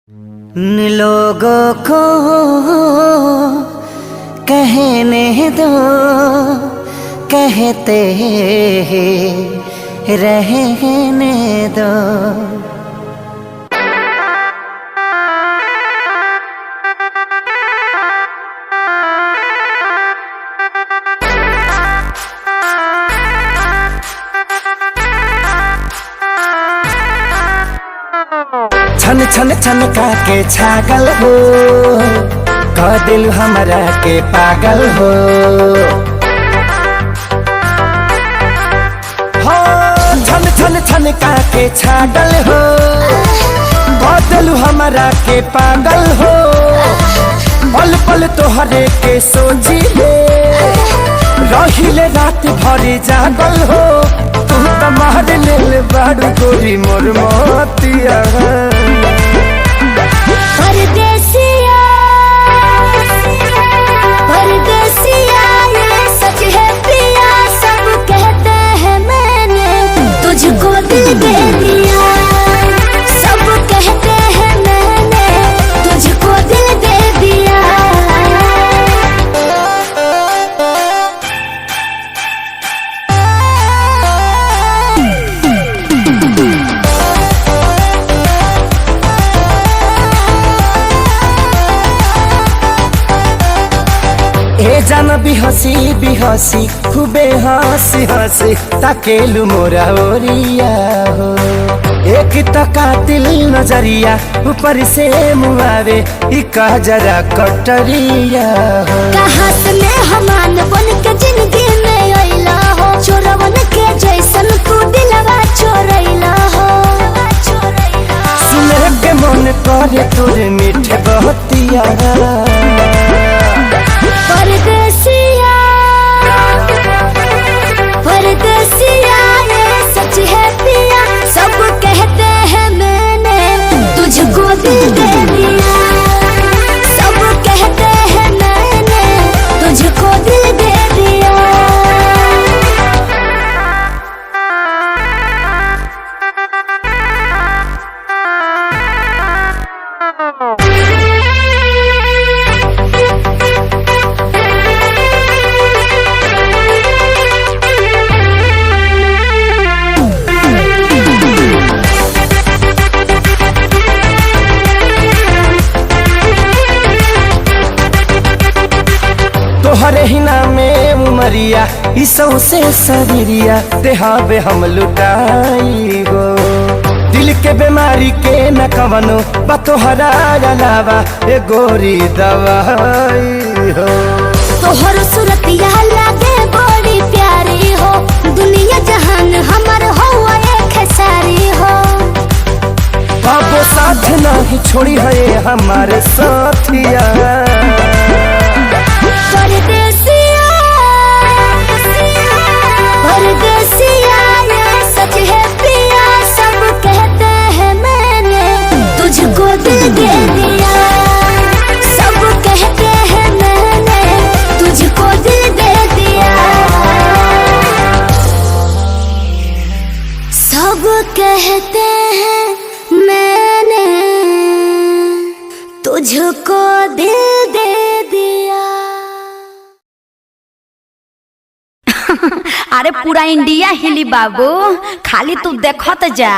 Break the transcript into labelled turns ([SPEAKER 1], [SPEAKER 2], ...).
[SPEAKER 1] लोगों को कहने दो, कहते रहने दो। छन छन छन का के छागल हो, कह दिल हमरा के पागल हो। हो छन छन छन का के छागल हो, कह दिल हमरा के पागल हो। पल पल तोहरे के सोचिले, रहिले रात भर जागल हो। तू तो मार लेल बाड़ू गोरी मोर मोतिया।
[SPEAKER 2] परदेसिया परदेसिया ये सच है पिया, सब कहते हैं मैंने तुझको दिल दे दिया। सब कहते हैं मैंने तुझको दिल दे दिया।
[SPEAKER 1] ए जान बिहसी खूबे हंसी हंसी ताकेलु मोरा ओरिया हो। एक तो कातिल नजरिया ऊपर से मुआवे ई जरा कटरिया हो।
[SPEAKER 2] कहाँ से मैं हमान बन के जिंदगी में आइला हो, चोरवन के जैसन तू दिलवा चोरैला हो।
[SPEAKER 1] सुने के मन करे तोरे मीठे बहतिया।
[SPEAKER 2] परदेसिया परदेसिया ये सच है पिया, सब कहते हैं मैंने तुझको दिल दे दिया। सब कहते हैं मैंने तुझको दिल दे दिया।
[SPEAKER 1] तोहरे ही नामे उमरिया इसौ से शरीरिया देहाबे हम लुटाई हो। दिल के बीमारी के न कवनो बा तोहरा अलावा ए गोरी दवाई हो।
[SPEAKER 2] तोहर सूरतिया लागे बड़ी प्यारी हो, दुनिया जहान हमर हो एक सारी हो।
[SPEAKER 1] बाबो साथ नहीं छोड़ी है हमारे साथिया।
[SPEAKER 2] परदेसिया परदेसिया ये सच है पिया, सब कहते हैं मैंने तुझको दिल दे दिया। सब कहते हैं मैंने तुझको दिल दे दिया। सब कहते हैं मैंने तुझको दिल दे दिया।
[SPEAKER 3] अरे पूरा इंडिया हिली बाबू, खाली तू देखत जा।